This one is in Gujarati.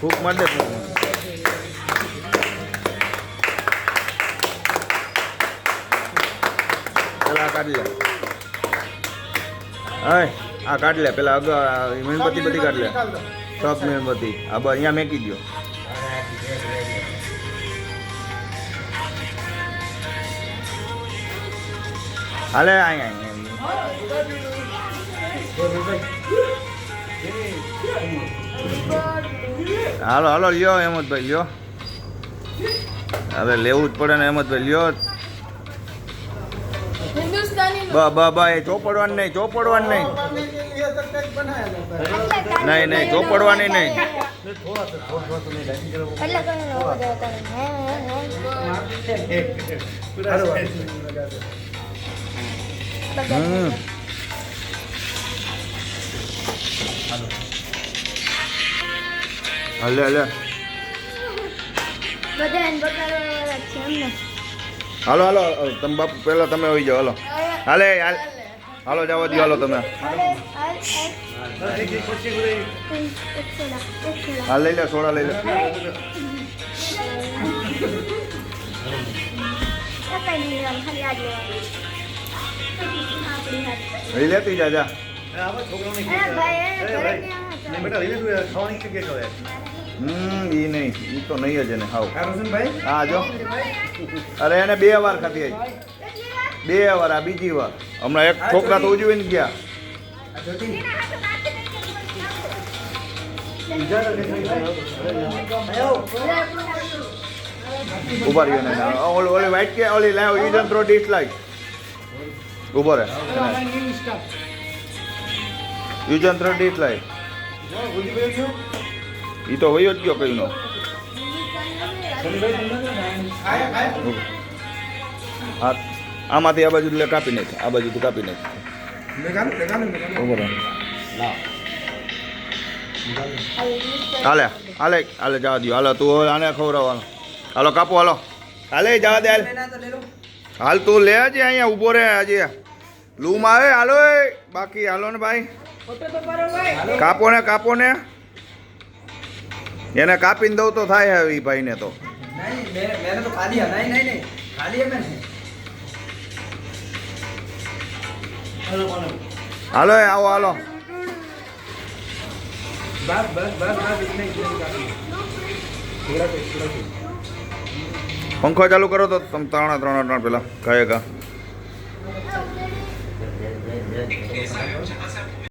ફૂક માર દે પેલા આ કાઢી લે આ કાઢ લે પેલા મીણબત્તી બધી કાઢ લે સબ મીણબત્તી આ અહીંયા મેકી દો હાલે હાલો હાલો લ્યો હેમંતભાઈ લ્યો હવે લેવું જ પડે ને હેમંતભાઈ લ્યો એ ચોપડવાનું નહીં ચોપડવાનું નહીં નહીં ચોપડવાની નહીં હલે હલે હાલો હાલો તમે બાપુ પેલા તમે આવી જાઓ હાલો હાલે હાલો જવા દો હાલો તમે હા લઈ લે સોડા લઈ લે લઈ લેતી જા જા ઈ નહીં ઈ તો નહીં જ એને હાવ હા જો અરે એને 2 વાર ખાધી આવી 2 વાર આ બીજી વાર હમણાં એક છોકરા તો ઉજવીને ગયા ઉભા રહ્યો ને ઓલી વાઇટ કે ઓલી લાવ યુઝ થ્રો ડિસલાઇક ઉભો રહે યુઝ થ્રો ડિસલાઇક ઈ તો વયો જ ગયો કઈ નો હા આમાંથી આ બાજુ લે કાપી નાખ આ બાજુ તું કાપી નાખ હાલે હાલે હાલે જવા દો હાલો તું આને ખવડાવવાનો હાલો કાપો હાલો હાલે જવા દે હાલ હાલ તું લે છે અહીંયા ઊભો રહે હજી લૂમ આવે હાલો બાકી હાલો ને ભાઈ કાપો ને એને કાપીને દઉં તો થાય હવે એ ભાઈને તો હાલો આવો હાલો પંખો ચાલુ કરો તો તમે ત્રણ પેલા કહે કા